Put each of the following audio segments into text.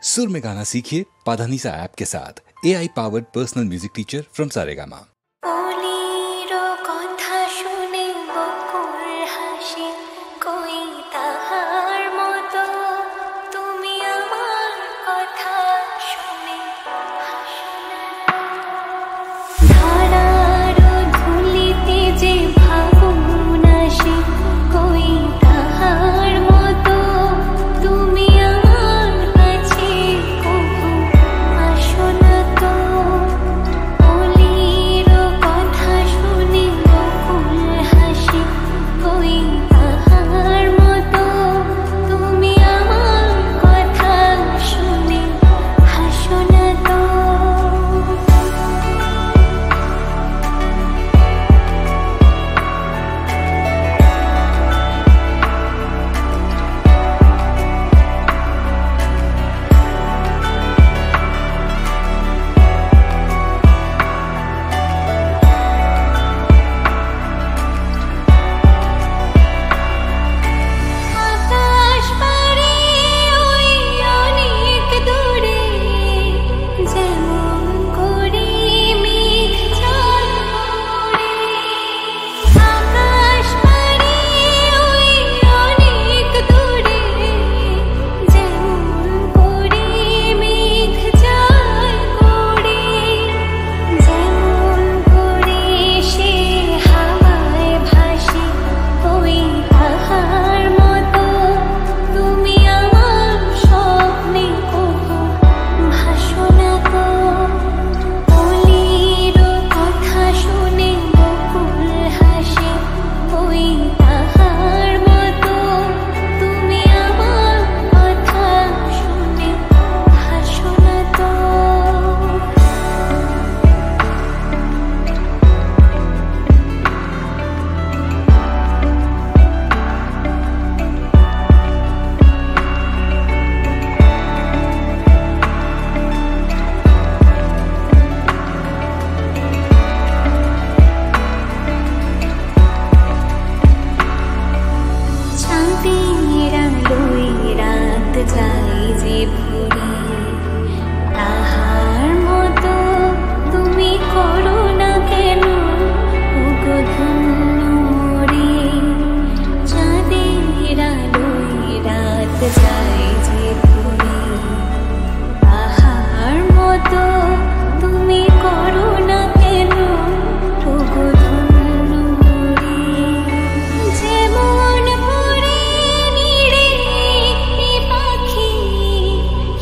सुर में गाना सीखिए पाधानीसा ऐप के साथ। AI powered personal music teacher from Saregama.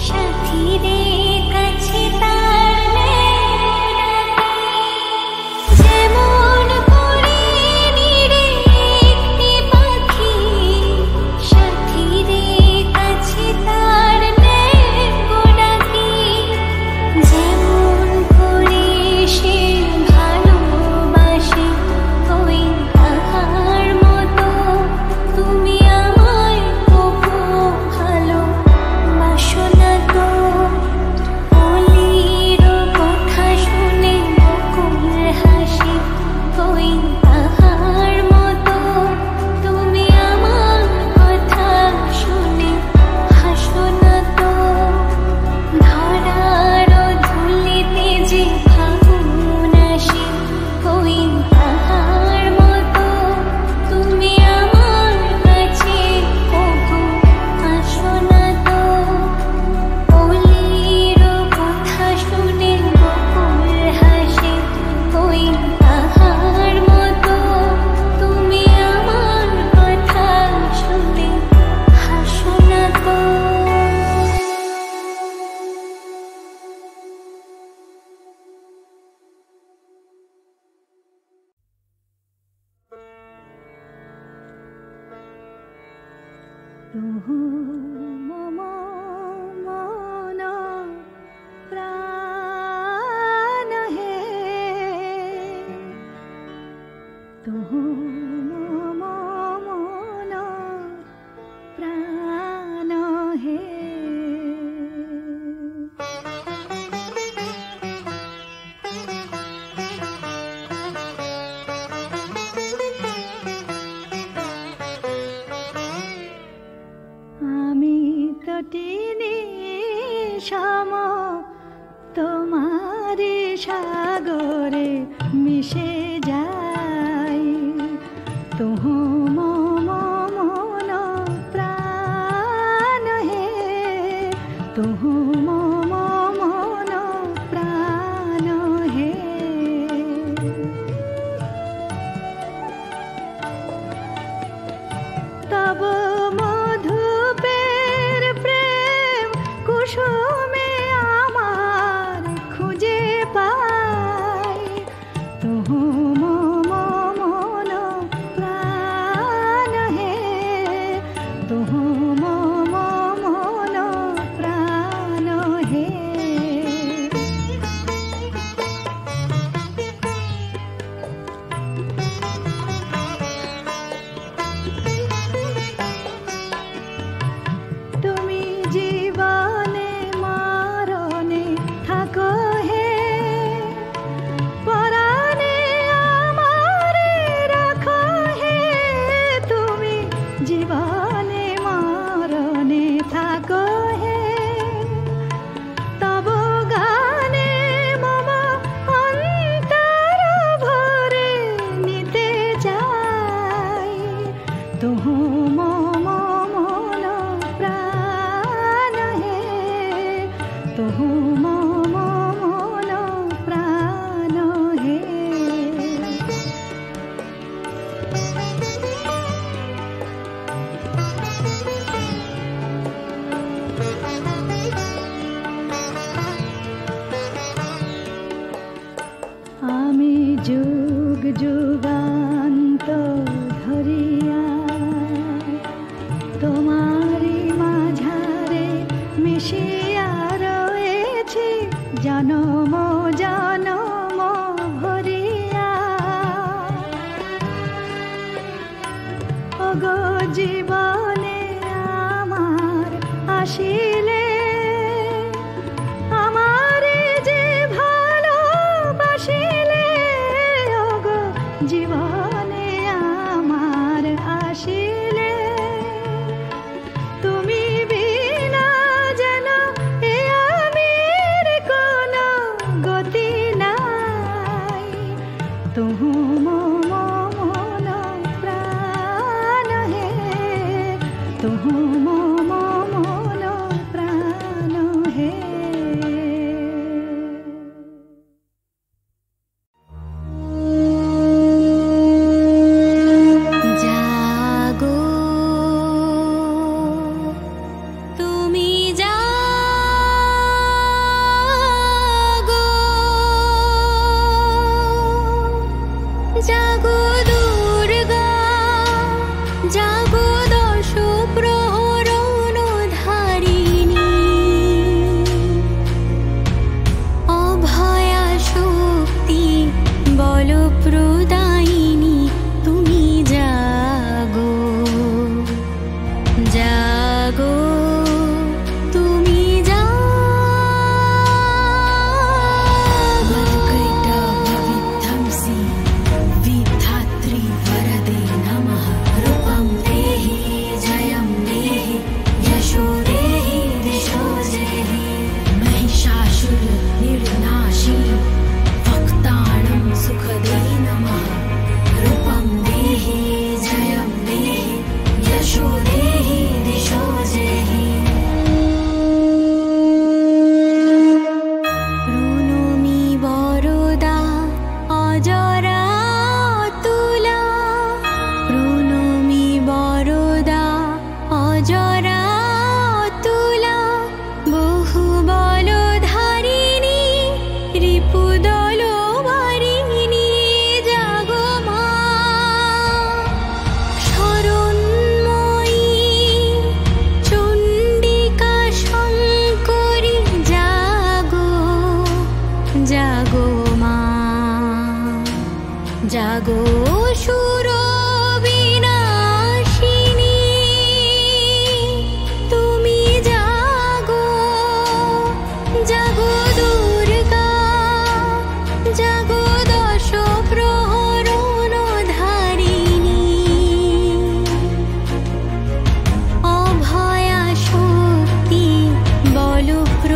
সাথী রে কাছে সম তোমারি সাগরে মিশে যাই তুহু মম মন প্রাণ হে তুহু মম মন প্রাণ হে তব মধুপের প্রেম কুসুমে আমার খুঁজে পাই তুহু মম মন প্রাণ হে তুহু মম মন প্রাণ হে তুমি জীবনে মরণে থাকো হে পরাণে আমারে রাখো হে তুমি জীবনে মরণে থাকো হে তব গানে মম অন্তর ভরে নিতে যাই তুহু মম মন প্রাণ হে তুহু মম মন প্রাণ হে আমি যুগ যুগান্ত ধরিয়া তোমারি মাঝারে মিশিয়া রয়েছি জনম জনম ভরিয়া ওগো জীবনে আমার আসিলে আমারে যে ভালোবাসিলে ওগো জীবনে আমার আসিলে তুমি বিনা যেন এ আমির কোনো গতি নাই তুহু মম মন প্রাণ হে তুহু মম মন প্রাণ হে জাগো তুমি জাগো জাগো দুর্গা জাগো দশ প্রহরণ ধারিণী অভয়া শক্তি বল প্রদায়িনী তুমি জাগো জাগো তুমি জাগো कृता भविध्वंसी विधात्री वरदे नमः रूपं देहि जयं देहि यशो देहि दिशो देहि महिषासुर निर्नाशी भक्तानां सुखदे नमः रूपं देहि जयं देहि यशो देहि दिशो देहि প্রণমি বরদা অজরা তুলা প্রণমি বরদা অজরা তুলা বহু বল ধারিণী রিপুদল বারিণী জাগো মা শরণময়ী চণ্ডিকা শঙ্করী জাগো জাগো মা জাগো সুর বিনাশিনী তুমি জাগো জাগো দুর্গা জাগো দশ প্রহরণ ধারিণী অভয়া শক্তি বল প্র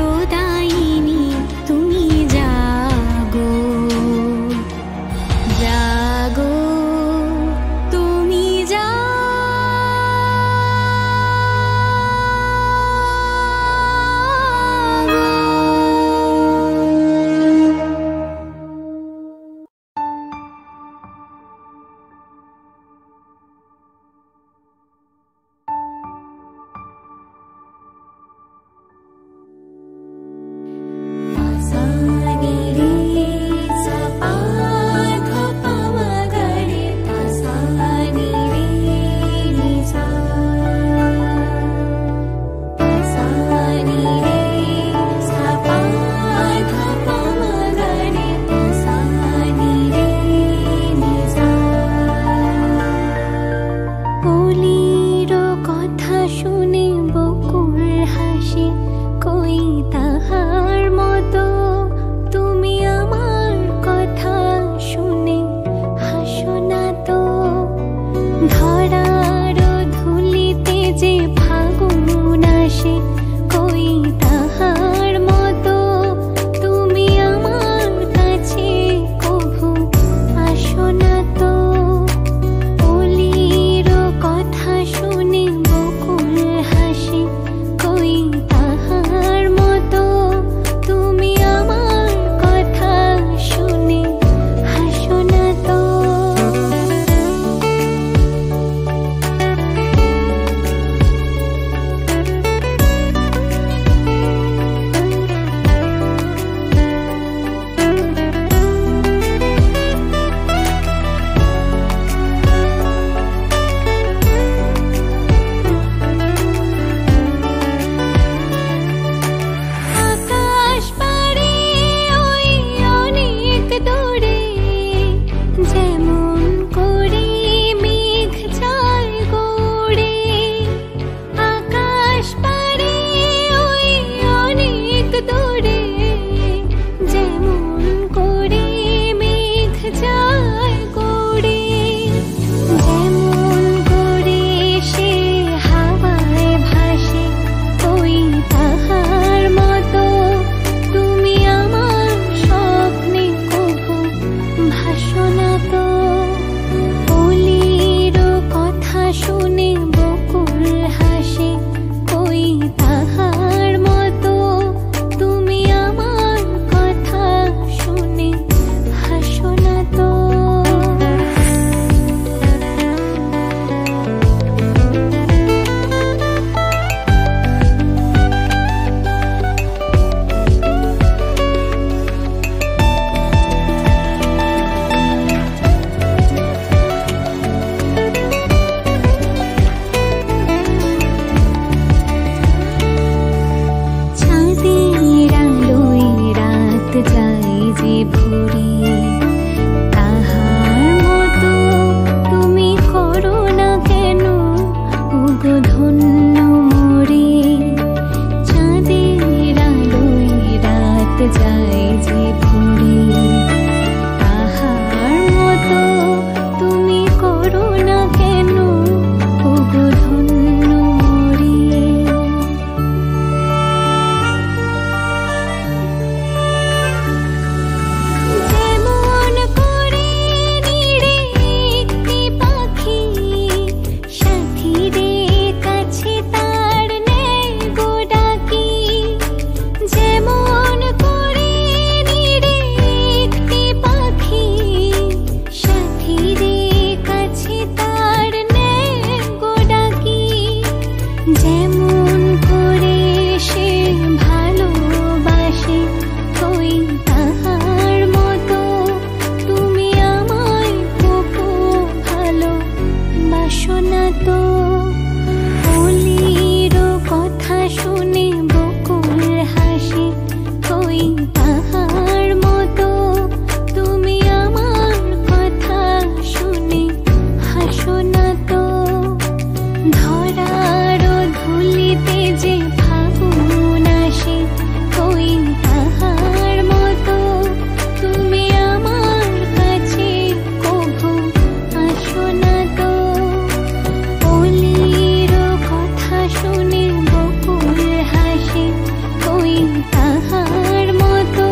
তাহার মতো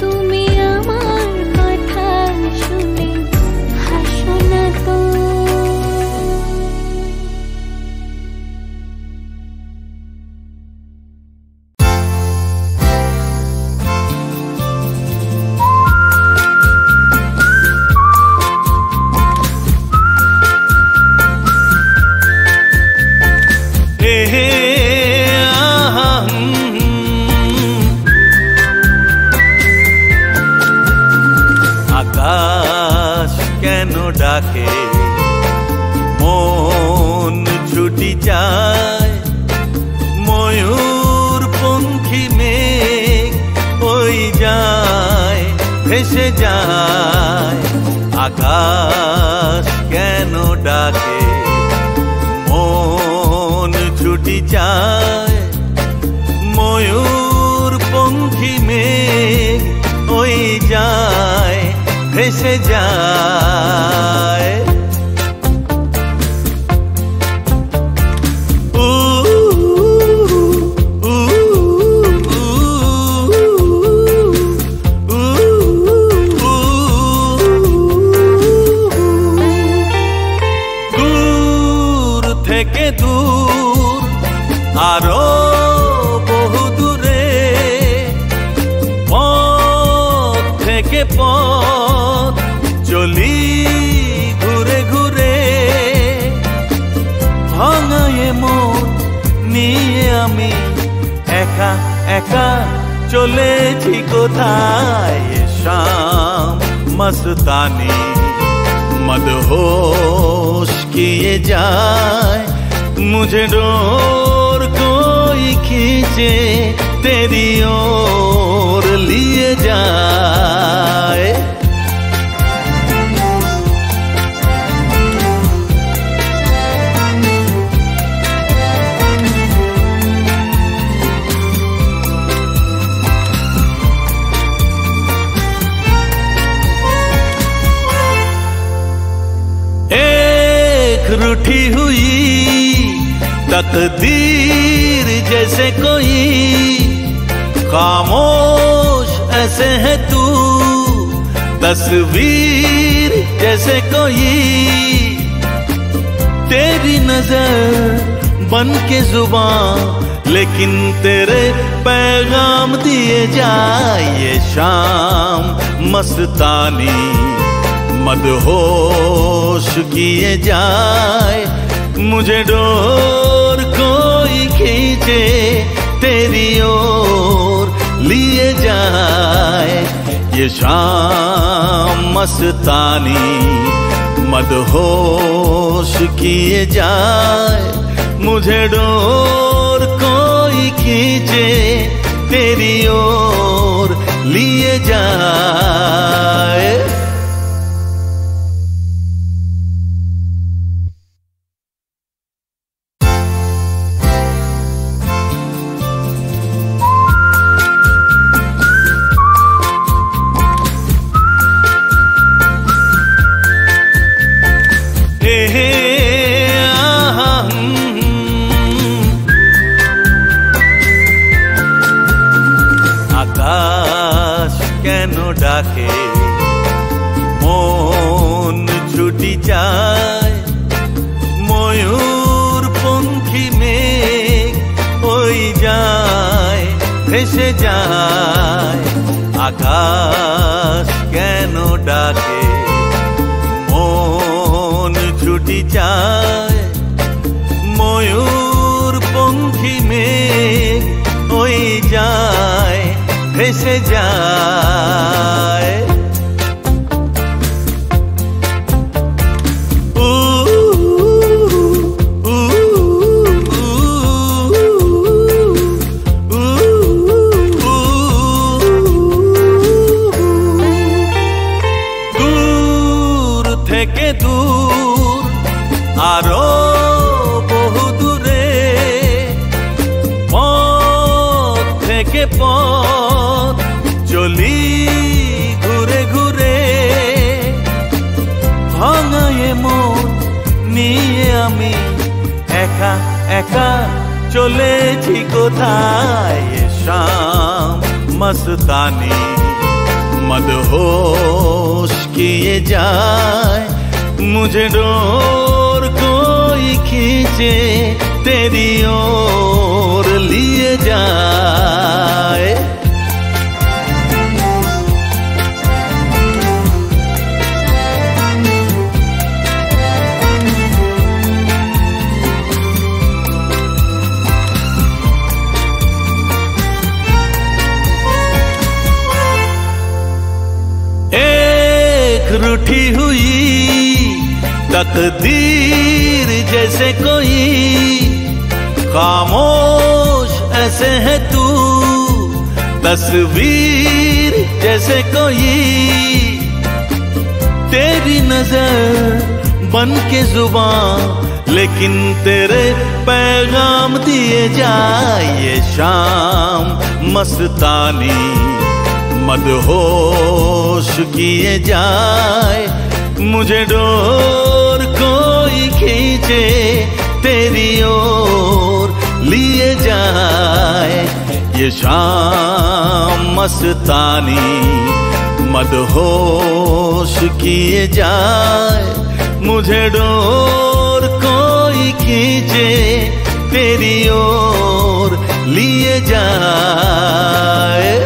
তুমি আমার কথা শুনে হাসো না তো। আকাশ কেন ডাকে মন ছুটি যায়, ময়ূর পঙ্খী মেঘ ওই যায় ভেসে যায়। আকাশ কেন ডাকে মন ছুটি যায়, ময়ূর পঙ্খী মেঘ ওই যায় ভেসে যায়। দূর থেকে দূর আরো বহু দূরে, পথ থেকে পথ চলি ঘুরে ঘুরে। ভাঙায়ে মন নিয়ে আমি একা একা চলেছি কোথায়। শাম মস্তানি मदहोश किए जाए, मुझे डोर कोई खींचे तेरी ओर लिए जाए। रूठी हुई तकदीर जैसे कोई, खामोश ऐसे है तू तस्वीर जैसे कोई। तेरी नजर बन के जुबान लेकिन तेरे पैगाम दिए जाए। ये शाम मस्तानी मदहोश किए जाए, मुझे डोर कोई खींचे तेरी ओर लिए जाए। ये शाम मस्तानी मदहोश किए जाए, मुझे डोर कोई खींचे तेरी ओर लिए जाए। আকাশ কেন ডাকে মন ছুটি যায়, ময়ূর পঙ্খী মেঘ ওই যায় ভেসে যায়। আকাশ কেন ডাকে মন ছুটি যায়, ময়ূর পঙ্খী মেঘ ওই যায় ভেসে যায়। দূর থেকে দূর আরো বহু দূরে, পথ থেকে পথ চলি ঘুরে ঘুরে। ভাঙায়ে মন নিয়ে আমি একা একা চলেছি কোথায়। शाम मस्तानी मदहोश किए जाए, मुझे डोर कोई खींचे तेरी ओर लिए जाए। रूठी हुई तकदीर जैसे कोई, खामोश ऐसे है तू तस्वीर जैसे कोई, तेरी नजर बन के जुबान लेकिन तेरे पैगाम दिए जाए। ये शाम मस्तानी मदहोश किए जाए, मुझे डोर कोई खींचे तेरी ओर लिए जाए। ये शाम मस्तानी मदहोश किए जाए, मुझे डोर कोई खींचे तेरी ओर लिए जाए।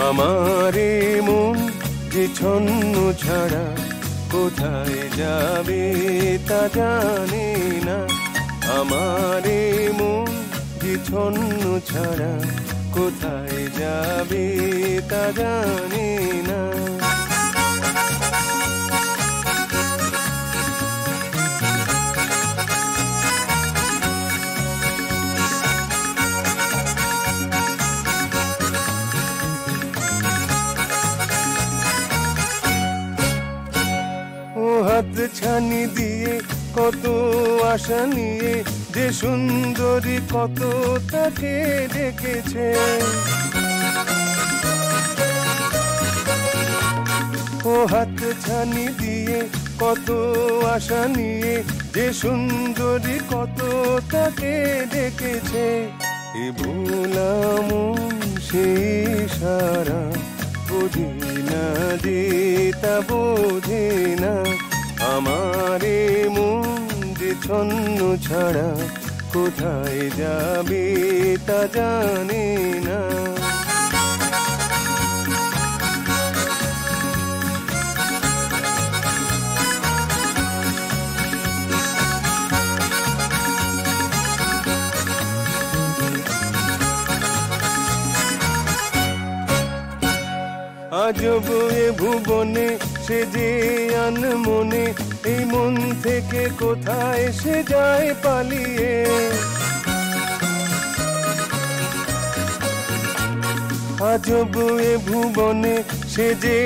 আমারে মন যে ছন্ন ছাড়া কোথায় যাবে তা জানি না, আমারে মন যে ছন্ন ছাড়া কোথায় যাবে তা জানি না। হাত ছানি দিয়ে কত আশা নিয়ে যে সুন্দরী কত তাকে ডেকেছে, ও হাত ছানি দিয়ে কত আশা নিয়ে যে সুন্দরী কত তাকে ডেকেছে। এ ভোলাম সে সারা বুঝি না যে তা বোঝে না, আমারে মন যে ছন্ন ছাড়া কোথায় যাবে তা জানে না। আজব এ ভুবনে সে যে আনমনে, এই মন থেকে কোথায় সে যায় পালিয়ে। আজব এ ভুবনে সে যে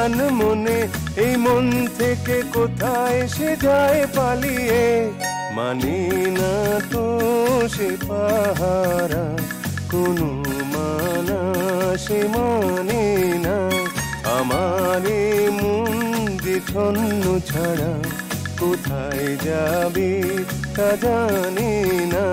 আনমনে, এই মন থেকে কোথায় সে যায় পালিয়ে। মানে না তো সে পাহারা কোনো মানা সে মানে না, আমারে মন যে ছন্ন ছাড়া কোথায় যাবে তা জানি না।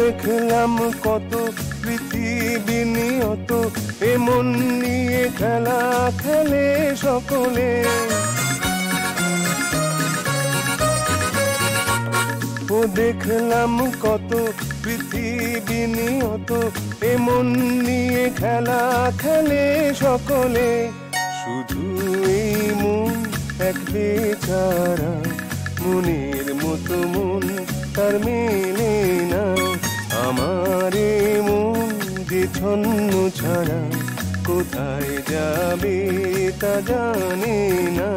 দেখলাম কত পৃথিবী নিয়ত, এমন নিয়ে খেলা খেলে সকলে। ও দেখলাম কত পৃথিবী নিয়ত, এমন নিয়ে খেলা খেলে সকলে। শুধু এই মন এক বেচারা, মনের মতো মন তার মেলে না, আমারে মন যে ছন্ন ছাড়া কোথায় যাবে তা জানে না।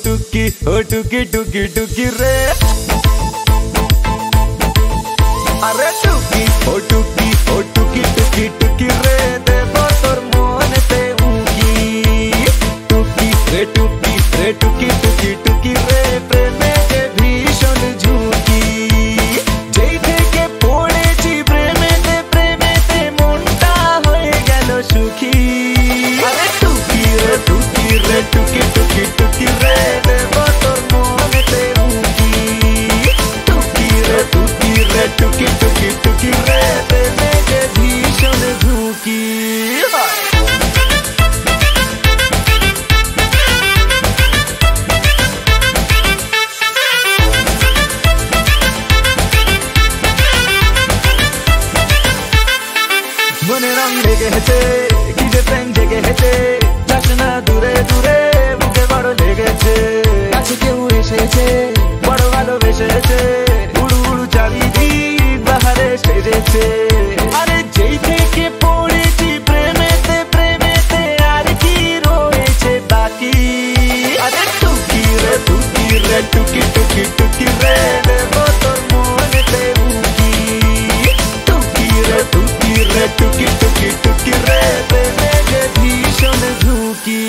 टुकी ओ टुकी टुकी टुकी रे अरे टुकी ओ टुकी टुकी टुकी रे देबो तोर मन ते उकी टुकी মনে রং লেগে হেছে কি যে প্রেম জেগে হেছে যাস না দূরে দূরে বুকে বড় লেগেছে কাছে কেউ এসেছে বড় ভালোবেসেছে উড়ু উড়ু চারিদিক বাহারে সেজেছে আরে যেই থেকে পড়েছি প্রেমেতে প্রেমেতে আর কি রয়েছে বাকি আরে টুকি রে টুকি রে টুকি টুকি টুকি রে দেবো তোর মনেতে উকি টুকি রে টুকি রে টুকি টুকি টুকি রে প্রেমে যে ভীষণ ঝুঁকি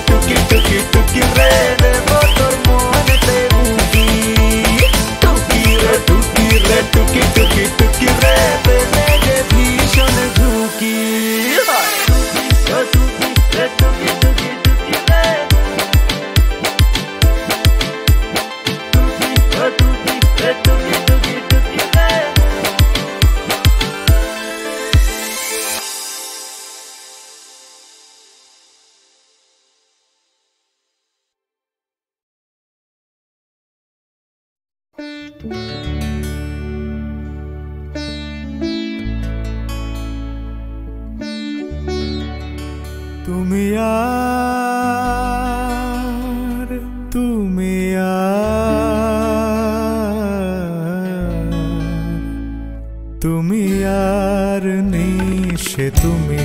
টুকি টুকি টুকি রে দেবো তোর মনেতে উকি টুকি রে টুকি রে টুকি টুকি টুকি রে প্রেমে যে ভীষণ ঝুঁকি টুকি রে টুকি টুকি টুকি রে টুকি রে টুকি টুকি টুকি রে তুমি আর তুমি তুমি আর নিশে তুমি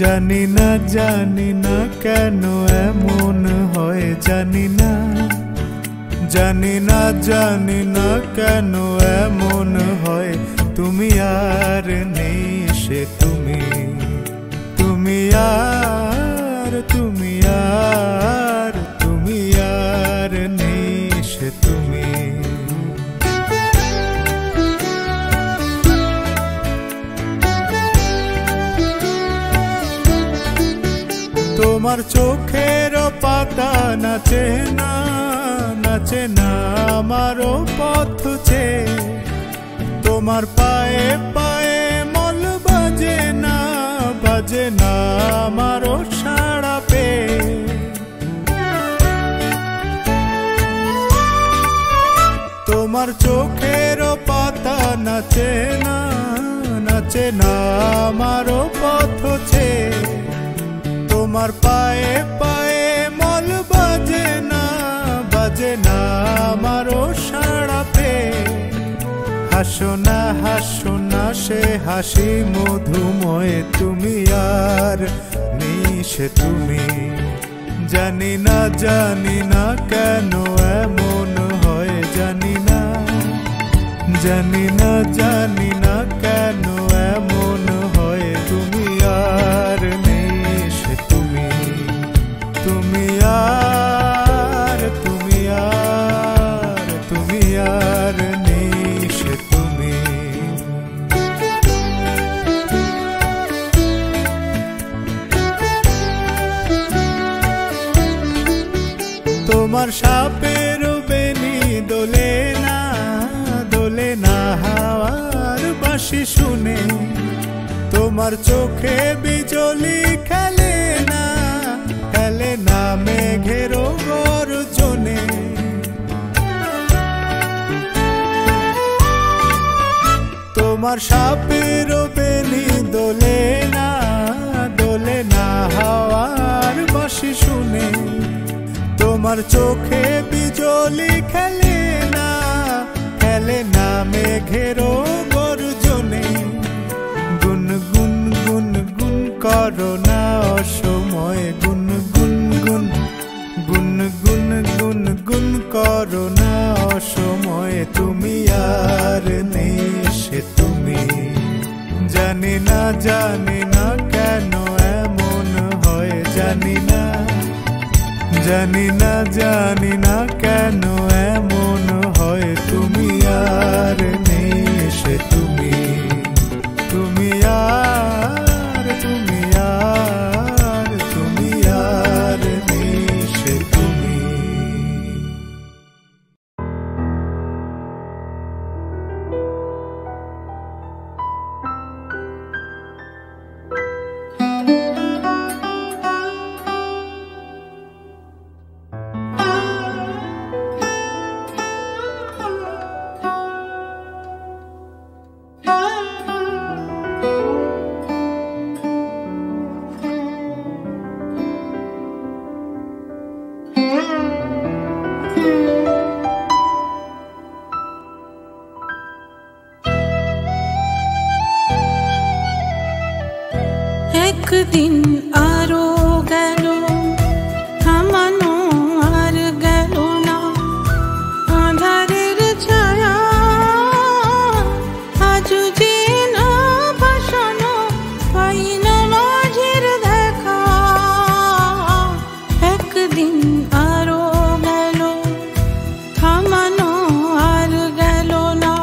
জানি না কেন এমন হয় জানি না কেন এমন হয় তুমি আর নিশে তুমি আর নিশে তুমি তোমার চোখের পাতা নাচে না আমারও পথ চেয়ে তোমার পায়ে পায়ে মল বাজে না আমারও সাড়া পেয়ে তোমার চোখের পাতা নাচে না আমারও পথ চেয়ে তোমার পায়ে পায়ে মল বাজে না আমারও সাড়া পেয়ে হাসো না সে হাসি মধুময় তুমি আর নিশে তুমি জানি না কেন এমন হয় জানি না কেন এমন হয় তুমি আর নিশে তুমি আর নিশে তুমি তোমার সাপের বেনি দোলে না হাওয়ার বাঁশি শুনে তোমার চোখে বিজলি খেলে না মেঘের গর্জনে তোমার সাপের বেনি দোলে না হাওয়ার বাঁশি শুনে তোমার চোখে বিজলি খেলে না মেঘের গর্জনে গুন করো না অসময় গুন করো না অসময় তুমি আর নিশে তুমি জানি না কেন এমন হয় জানি না কেন এমন হয় তুমি আর নিশে তুমি আর নিশে তুমি একদিন আরো গেল থামানো আর গেল না আঁধারের ছায়া আজ যে না ভাসানো পাই না মাঝের দেখা একদিন আরো গেল থামানো আর গেল না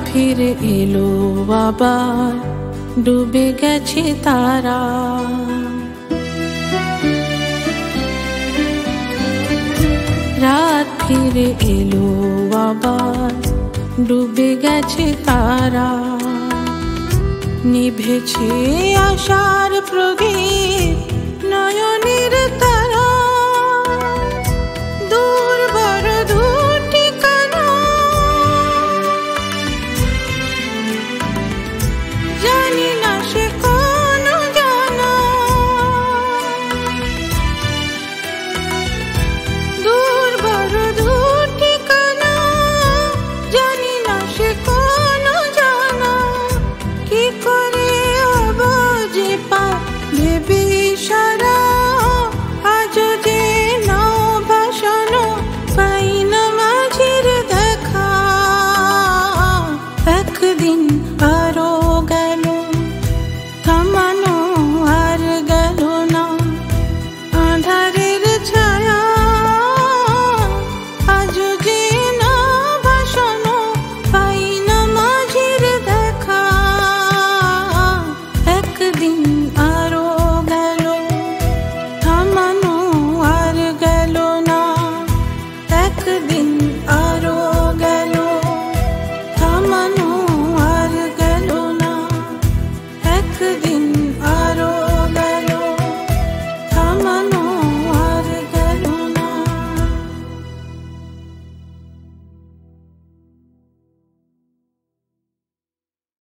ফিরে এলো আবার ডুবে গেছে তারা রাত ফিরে এলো আবার ডুবে গেছে তারা নিভেছে আশার প্রদীপ নয়নের